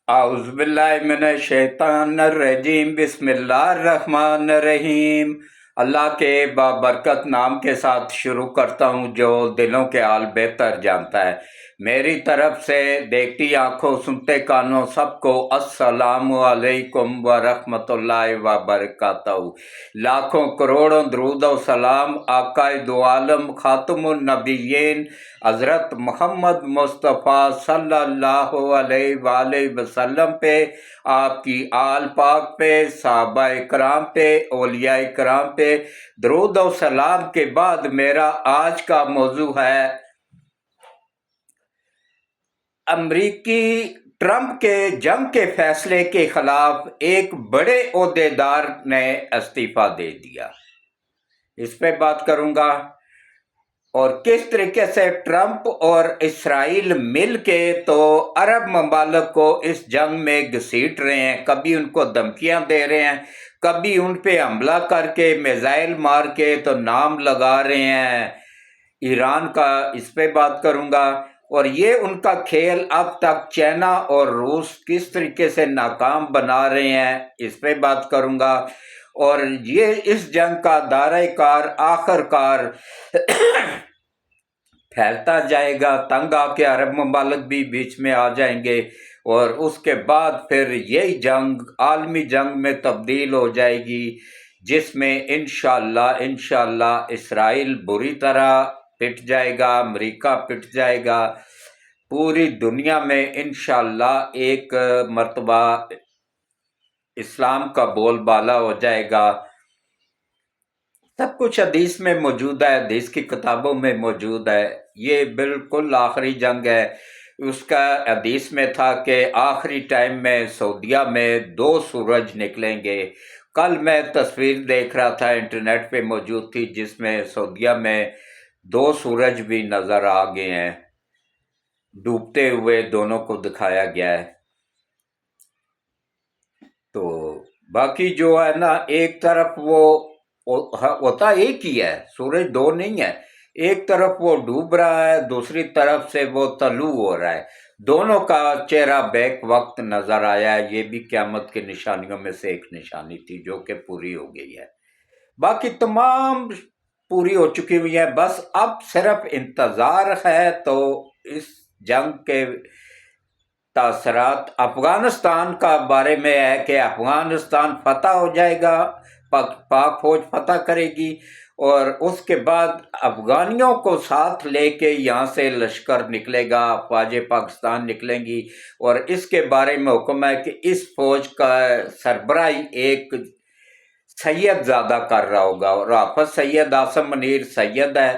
اعوذ باللہ من الشیطان الرجیم بسم اللہ الرحمن الرحیم۔ اللہ کے بابرکت نام کے ساتھ شروع کرتا ہوں جو دلوں کے حال بہتر جانتا ہے۔ میری طرف سے دیکھتی آنکھوں سنتے کانوں سب کو السلام علیکم ورحمۃ اللہ وبرکاتہ۔ لاکھوں کروڑوں درود و سلام آقا دو عالم خاتم النبیین حضرت محمد مصطفیٰ صلی اللہ علیہ وآلہ وسلم پہ، آپ کی آل پاک پہ، صحابہ کرام پہ، اولیاء کرام پہ درود و سلام کے بعد میرا آج کا موضوع ہے امریکی ٹرمپ کے جنگ کے فیصلے کے خلاف ایک بڑے عہدیدار نے استعفیٰ دے دیا۔ اس پہ بات کروں گا، اور کس طریقے سے ٹرمپ اور اسرائیل مل کے تو عرب ممالک کو اس جنگ میں گھسیٹ رہے ہیں، کبھی ان کو دھمکیاں دے رہے ہیں، کبھی ان پہ حملہ کر کے میزائل مار کے تو نام لگا رہے ہیں ایران کا۔ اس پہ بات کروں گا، اور یہ ان کا کھیل اب تک چائنا اور روس کس طریقے سے ناکام بنا رہے ہیں، اس پہ بات کروں گا، اور یہ اس جنگ کا دائرہ کار آخر کار پھیلتا جائے گا، تنگ آ کے عرب ممالک بھی بیچ میں آ جائیں گے، اور اس کے بعد پھر یہی جنگ عالمی جنگ میں تبدیل ہو جائے گی، جس میں انشاءاللہ اسرائیل بری طرح پٹ جائے گا، امریکہ پٹ جائے گا، پوری دنیا میں انشاءاللہ ایک مرتبہ اسلام کا بول بالا ہو جائے گا۔ سب کچھ حدیث میں موجود ہے، حدیث کی کتابوں میں موجود ہے، یہ بالکل آخری جنگ ہے۔ اس کا حدیث میں تھا کہ آخری ٹائم میں سعودیہ میں 2 سورج نکلیں گے۔ کل میں تصویر دیکھ رہا تھا، انٹرنیٹ پہ موجود تھی، جس میں سعودیہ میں 2 سورج بھی نظر آ گئے ہیں، ڈوبتے ہوئے دونوں کو دکھایا گیا ہے۔ تو باقی جو ہے نا، ایک طرف وہ ہوتا ایک ہی ہے، سورج 2 نہیں ہے، ایک طرف وہ ڈوب رہا ہے، دوسری طرف سے وہ طلوع ہو رہا ہے، دونوں کا چہرہ بیک وقت نظر آیا ہے۔ یہ بھی قیامت کی نشانیوں میں سے ایک نشانی تھی جو کہ پوری ہو گئی ہے، باقی تمام پوری ہو چکی ہوئی ہے، بس اب صرف انتظار ہے۔ تو اس جنگ کے تاثرات افغانستان کا بارے میں ہے کہ افغانستان فتح ہو جائے گا، پاک فوج فتح کرے گی، اور اس کے بعد افغانیوں کو ساتھ لے کے یہاں سے لشکر نکلے گا، افواج پاکستان نکلیں گی، اور اس کے بارے میں حکم ہے کہ اس فوج کا سربراہی ایک سید زیادہ کر رہا ہوگا، اور حافظ سید عاصم منیر سید ہے،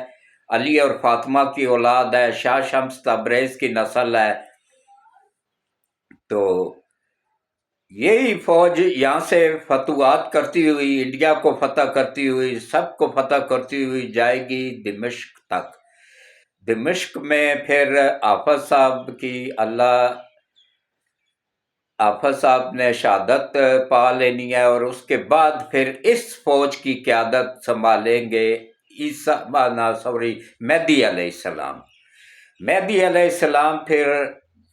علی اور فاطمہ کی اولاد ہے، شاہ شمس تبریز کی نسل ہے۔ تو یہی فوج یہاں سے فتوحات کرتی ہوئی، انڈیا کو فتح کرتی ہوئی، سب کو فتح کرتی ہوئی جائے گی دمشق تک۔ دمشق میں پھر حافظ صاحب نے شہادت پا لینی ہے، اور اس کے بعد پھر اس فوج کی قیادت سنبھالیں گے مہدی علیہ السلام۔ مہدی علیہ السلام پھر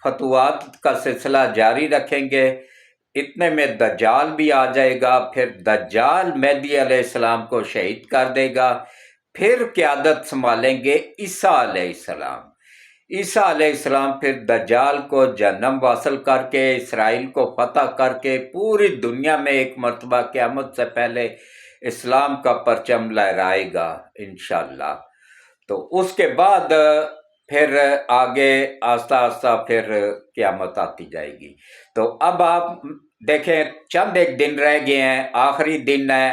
فتوحات کا سلسلہ جاری رکھیں گے، اتنے میں دجال بھی آ جائے گا، پھر دجال مہدی علیہ السلام کو شہید کر دے گا، پھر قیادت سنبھالیں گے عیسیٰ علیہ السلام۔ عیسیٰ علیہ السلام پھر دجال کو جہنم واصل کر کے، اسرائیل کو فتح کر کے، پوری دنیا میں ایک مرتبہ قیامت سے پہلے اسلام کا پرچم لہرائے گا انشاءاللہ۔ تو اس کے بعد پھر آگے آہستہ آہستہ پھر قیامت آتی جائے گی۔ تو اب آپ دیکھیں، چند ایک دن رہ گئے ہیں، آخری دن ہے،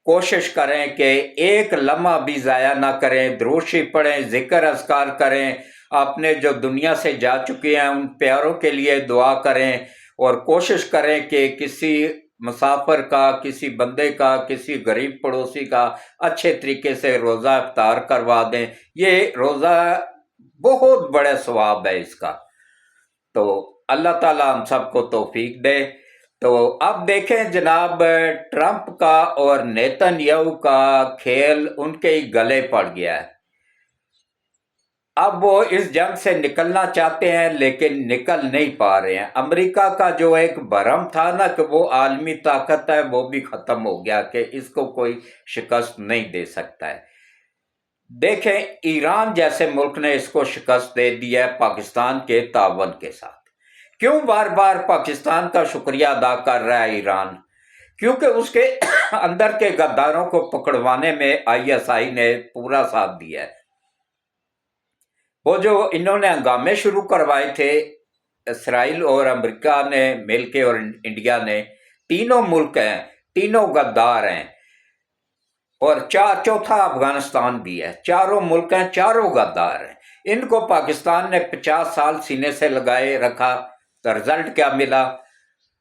کوشش کریں کہ ایک لمحہ بھی ضائع نہ کریں، درود شریف پڑھیں، ذکر اذکار کریں، اپنے جو دنیا سے جا چکے ہیں ان پیاروں کے لیے دعا کریں، اور کوشش کریں کہ کسی مسافر کا، کسی بندے کا، کسی غریب پڑوسی کا اچھے طریقے سے روزہ افطار کروا دیں۔ یہ روزہ بہت بڑا ثواب ہے اس کا، تو اللہ تعالی ہم سب کو توفیق دے۔ تو اب دیکھیں جناب، ٹرمپ کا اور نیتن یاہو کا کھیل ان کے ہی گلے پڑ گیا ہے۔ अब वो इस जंग से निकलना चाहते हैं लेकिन निकल नहीं पा रहे हैं। अमेरिका का जो एक भरम था ना कि वो आलमी ताकत है, वो भी खत्म हो गया कि इसको कोई शिकस्त नहीं दे सकता है। देखें, ईरान जैसे मुल्क ने इसको शिकस्त दे दी है पाकिस्तान के तावन के साथ। क्यों बार बार पाकिस्तान का शुक्रिया अदा कर रहा है ईरान? क्योंकि उसके अंदर के गद्दारों को पकड़वाने में आईएसआई ने पूरा साथ दिया है। वो जो इन्होंने हंगामे शुरू करवाए थे, इसराइल और अमेरिका ने मिलके और इंडिया ने, तीनों मुल्क हैं, तीनों गद्दार हैं, और चौथा अफगानिस्तान भी है। चारों मुल्क हैं, चारों गद्दार हैं। इनको पाकिस्तान ने 50 साल सीने से लगाए रखा, तो रिजल्ट क्या मिला?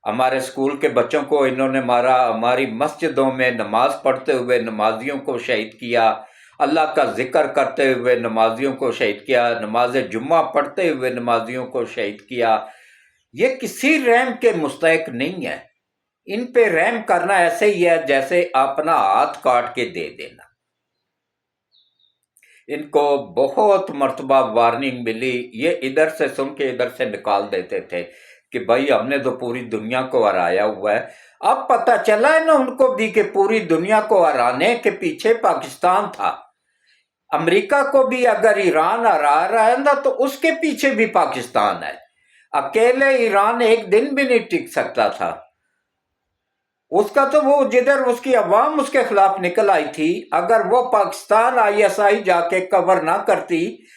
हमारे स्कूल के बच्चों को इन्होंने मारा, हमारी मस्जिदों में नमाज पढ़ते हुए नमाजियों को शहीद किया, अल्लाह का जिक्र करते हुए नमाजियों को शहीद किया, नमाज जुम्मा पढ़ते हुए नमाजियों को शहीद किया। ये किसी रहम के मुस्तहिक नहीं है। इन पे रहम करना ऐसे ही है जैसे अपना हाथ काट के दे देना। इनको बहुत मर्तबा वार्निंग मिली, ये इधर से सुन के इधर से निकाल देते थे कि भाई हमने तो पूरी दुनिया को हराया हुआ है। अब पता चला है ना उनको भी कि पूरी दुनिया को हराने के पीछे पाकिस्तान था। अमेरिका को भी अगर ईरान हरा रहा है ना तो उसके पीछे भी पाकिस्तान है। अकेले ईरान एक दिन भी नहीं टिक सकता था। उसका तो वो जिधर उसकी अवाम उसके खिलाफ निकल आई थी, अगर वो पाकिस्तान आईएसआई जाके कवर ना करती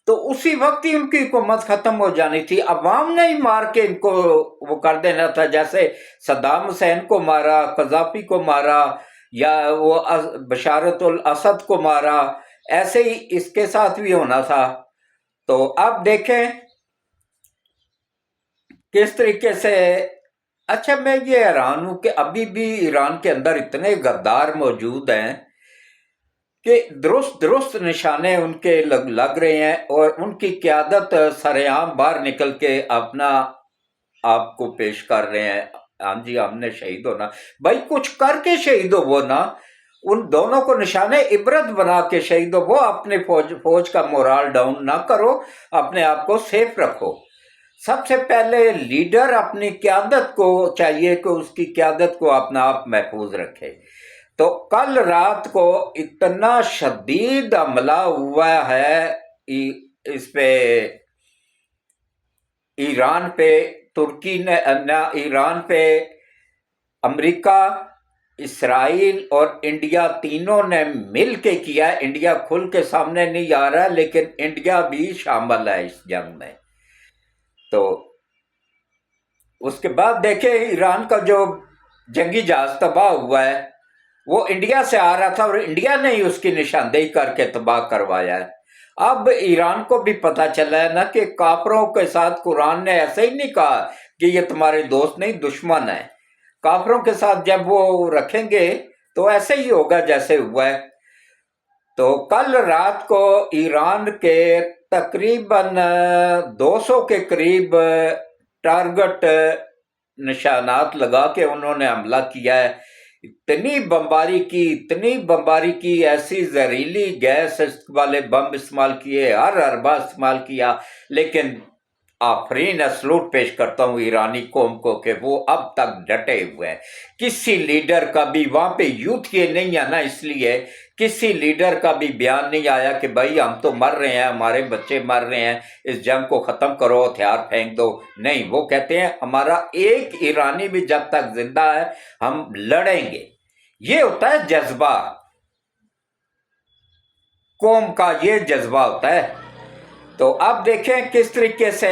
तो उसी वक्त ही उनकी हुकूमत खत्म हो जानी थी। अवाम ने ही मार के इनको वो कर देना था, जैसे सद्दाम हुसैन को मारा, कजाफी को मारा, या वो बशारतुल असद को मारा, ऐसे ही इसके साथ भी होना था। तो अब देखें किस तरीके से। अच्छा, मैं ये हैरान हूं कि अभी भी ईरान के अंदर इतने गद्दार मौजूद हैं कि दुरुस्त दुरुस्त निशाने उनके लग रहे हैं, और उनकी क़यादत सरेआम बाहर निकल के अपना आपको पेश कर रहे हैं। हाँ जी, हमने शहीद होना, भाई कुछ करके शहीद हो वो ना। उन दोनों को निशाने इबरत बना के शहीद हो वो। अपने फौज का मोराल डाउन ना करो, अपने आप को सेफ रखो। सबसे पहले लीडर अपनी क़यादत को चाहिए कि उसकी क़यादत को अपना आप महफूज रखे। तो कल रात को इतना शदीद हमला हुआ है इस पे, ईरान पे, तुर्की ने ईरान पे, अमेरिका, इसराइल और इंडिया तीनों ने मिल के किया। इंडिया खुल के सामने नहीं आ रहा, लेकिन इंडिया भी शामिल है इस जंग में। तो उसके बाद देखे ईरान का जो जंगी जहाज तबाह हुआ है वो इंडिया से आ रहा था, और इंडिया ने ही उसकी निशानदेही करके तबाह करवाया है। अब ईरान को भी पता चला है ना कि काफरों के साथ कुरान ने ऐसे ही नहीं कहा कि ये तुम्हारे दोस्त नहीं दुश्मन है। काफरों के साथ जब वो रखेंगे तो ऐसे ही होगा जैसे हुआ है। तो कल रात को ईरान के तकरीबन 200 के करीब टारगेट निशानात लगा के उन्होंने हमला किया है। इतनी बमबारी की, ऐसी जहरीली गैस वाले बम इस्तेमाल किए, हर अरबा इस्तेमाल किया। लेकिन आफरीन सलूट पेश करता हूँ ईरानी कौम को कि वो अब तक डटे हुए हैं। किसी लीडर का भी, वहां पे यूथ ये नहीं है ना, इसलिए किसी लीडर का भी बयान नहीं आया कि भाई हम तो मर रहे हैं, हमारे बच्चे मर रहे हैं, इस जंग को खत्म करो, हथियार फेंक दो। नहीं, वो कहते हैं हमारा एक ईरानी भी जब तक जिंदा है हम लड़ेंगे। ये होता है जज्बा, कौम का ये जज्बा होता है। तो अब देखें किस तरीके से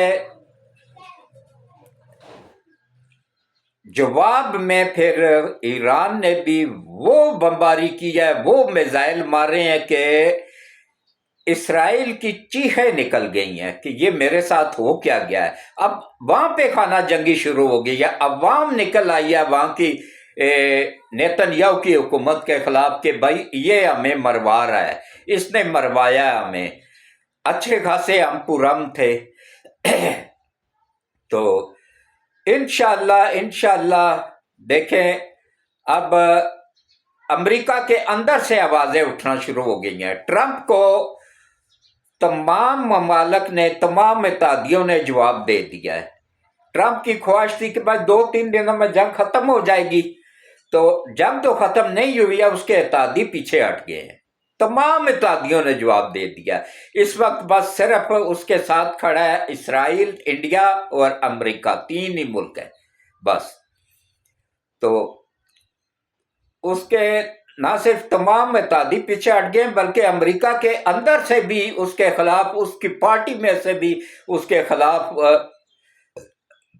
जवाब में फिर ईरान ने भी वो बमबारी की है, वो मिसाइल मारे हैं कि इसराइल की चीखें निकल गई हैं कि ये मेरे साथ हो क्या गया है। अब वहां पे खाना जंगी शुरू हो गई है, अवाम निकल आई है वहां की नेतन्याहू की हुकूमत के खिलाफ कि भाई ये हमें मरवा रहा है, इसने मरवाया हमें, अच्छे खासे हम पुरम थे। तो इंशाल्लाह देखें, अब अमेरिका के अंदर से आवाजें उठना शुरू हो गई हैं। ट्रंप को तमाम ममालक ने, तमाम इत्तेहादियों ने जवाब दे दिया है। ट्रंप की ख्वाहिश थी कि बस 2-3 दिनों में जंग खत्म हो जाएगी, तो जंग तो खत्म नहीं हुई है, उसके इत्तेहादी पीछे हट गए हैं। तमाम इत्तेहादियों ने जवाब दे दिया। इस वक्त बस सिर्फ उसके साथ खड़ा है इसराइल, इंडिया और अमेरिका, 3 ही मुल्क है बस। तो उसके ना सिर्फ तमाम इत्तेहादी पीछे हट गए, बल्कि अमेरिका के अंदर से भी उसके खिलाफ, उसकी पार्टी में से भी उसके खिलाफ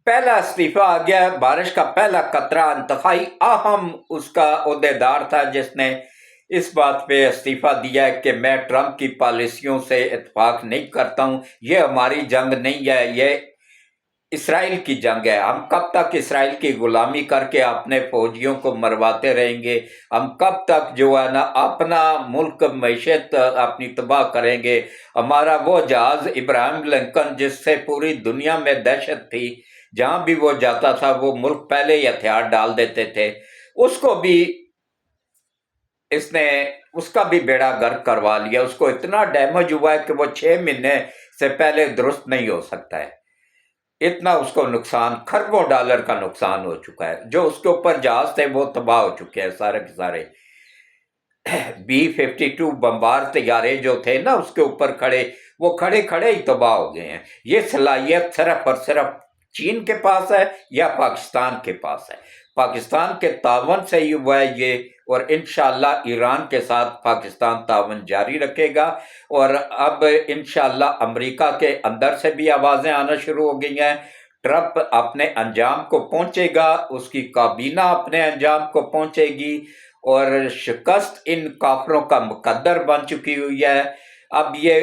पहला इस्तीफा आ गया। बारिश का पहला कतरा इंतहाई अहम उसका ओहदेदार था, जिसने इस बात पे इस्तीफा दिया है कि मैं ट्रंप की पॉलिसियों से इत्तेफाक नहीं करता हूं, ये हमारी जंग नहीं है, ये इसराइल की जंग है। हम कब तक इसराइल की गुलामी करके अपने फौजियों को मरवाते रहेंगे? हम कब तक जो है ना अपना मुल्क मैशत अपनी तबाह करेंगे? हमारा वो जहाज इब्राहिम लिंकन, जिससे पूरी दुनिया में दहशत थी, जहां भी वो जाता था वो मुल्क पहले ही हथियार डाल देते थे, उसको भी इसने, उसका भी बेड़ा गर्क करवा लिया। उसको इतना डैमेज हुआ है कि वो 6 महीने से पहले दुरुस्त नहीं हो सकता है। इतना उसको नुकसान, खरबों डॉलर का नुकसान हो चुका है। जो उसके ऊपर जहाज थे वो तबाह हो चुके हैं सारे के सारे। B-52 बम्बार तैयारे जो थे ना उसके ऊपर खड़े, वो खड़े खड़े ही तबाह हो गए हैं। ये सलाहियत सिर्फ और सिर्फ चीन के पास है या पाकिस्तान के पास है। पाकिस्तान के तावन से ही हुआ है ये, और इंशाअल्लाह ईरान के साथ पाकिस्तान तावन जारी रखेगा। और अब इंशाअल्लाह अमेरिका के अंदर से भी आवाज़ें आना शुरू हो गई हैं। ट्रंप अपने अंजाम को पहुंचेगा, उसकी काबीना अपने अंजाम को पहुंचेगी, और शिकस्त इन काफरों का मुकद्दर बन चुकी हुई है। अब ये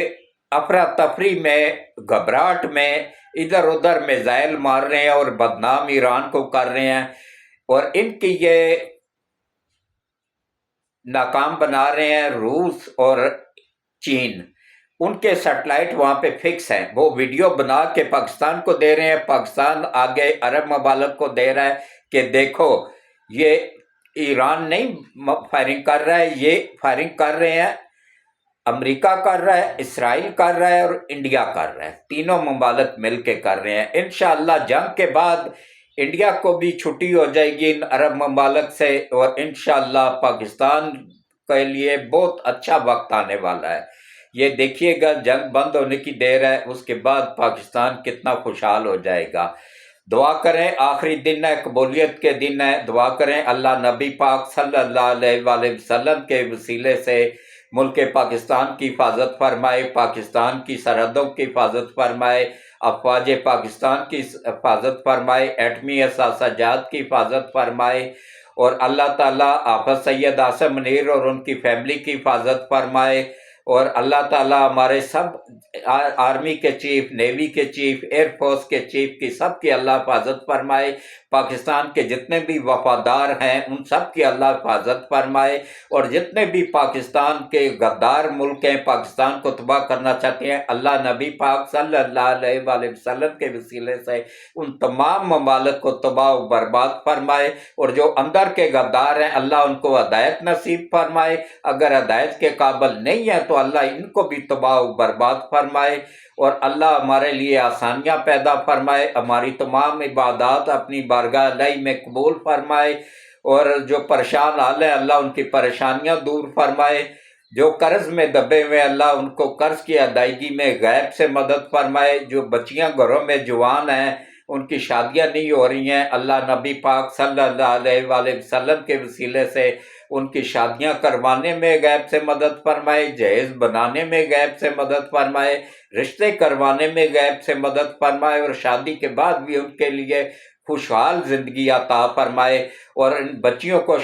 अफरा तफरी में, घबराहट में इधर उधर मिसाइल मार रहे हैं और बदनाम ईरान को कर रहे हैं, और इनकी ये नाकाम बना रहे हैं रूस और चीन। उनके सैटेलाइट वहां पे फिक्स हैं, वो वीडियो बना के पाकिस्तान को दे रहे हैं। पाकिस्तान आगे अरब ममालिक को दे रहा है कि देखो ये ईरान नहीं फायरिंग कर रहा है, ये फायरिंग कर रहे हैं अमेरिका कर रहा है, इसराइल कर रहा है और इंडिया कर रहा है। तीनों ममालिक मिल के कर रहे हैं। इंशाअल्लाह जंग के बाद इंडिया को भी छुट्टी हो जाएगी इन अरब ममालिक से, और इंशाअल्लाह पाकिस्तान के लिए बहुत अच्छा वक्त आने वाला है। ये देखिएगा, जंग बंद होने की देर है, उसके बाद पाकिस्तान कितना खुशहाल हो जाएगा। दुआ करें, आखिरी दिन है, कबूलियत के दिन है। दुआ करें अल्लाह नबी पाक सल्लल्लाहु अलैहि वसल्लम के वसीले से मुल्क पाकिस्तान की हिफाजत फरमाए, पाकिस्तान की सरहदों की हिफाजत फरमाए, अफवाज पाकिस्तान की हिफाजत फरमाए, एटमी असासाजात की हिफाजत फरमाए, और अल्लाह ताला हाफ़िज़ सैयद आसिम मुनीर और उनकी फैमिली की हिफाजत फरमाए। और अल्लाह ताला हमारे सब आर्मी के चीफ, नेवी के चीफ, एयरफोर्स के चीफ की सब की अल्लाह हिफाजत फरमाए। पाकिस्तान के जितने भी वफादार हैं उन सब की अल्लाह हिफाजत फरमाए, और जितने भी पाकिस्तान के गद्दार मुल्क हैं, पाकिस्तान को तबाह करना चाहते हैं, अल्लाह नबी पाक सल्लल्लाहु अलैहि वसल्लम के वसीले से उन तमाम ममालिक को तबाह व बर्बाद फरमाए। और जो अंदर के गद्दार हैं अल्लाह उनको हदायत नसीब फरमाए, अगर हदायत के काबिल नहीं है तो अल्लाह इनको भी तबाह व बर्बाद फरमाए, और अल्लाह हमारे लिए आसानियाँ पैदा फरमाए, हमारी तमाम इबादत अपनी बारगाह इलाही में कबूल फरमाए, और जो परेशान हाल है अल्लाह उनकी परेशानियाँ दूर फरमाए। जो कर्ज में दबे हुए अल्लाह उनको कर्ज की अदायगी में गैब से मदद फरमाए। जो बच्चियाँ घरों में जवान हैं उनकी शादियाँ नहीं हो रही हैं, अल्लाह नबी पाक सल्लल्लाहु अलैहि वसल्लम के वसीले से उनकी शादियां करवाने में गैब से मदद फरमाए, जहेज बनाने में गैब से मदद फरमाए, रिश्ते करवाने में गैब से मदद फरमाए, और शादी के बाद भी उनके लिए खुशहाल जिंदगी अता फरमाए, और इन बच्चियों को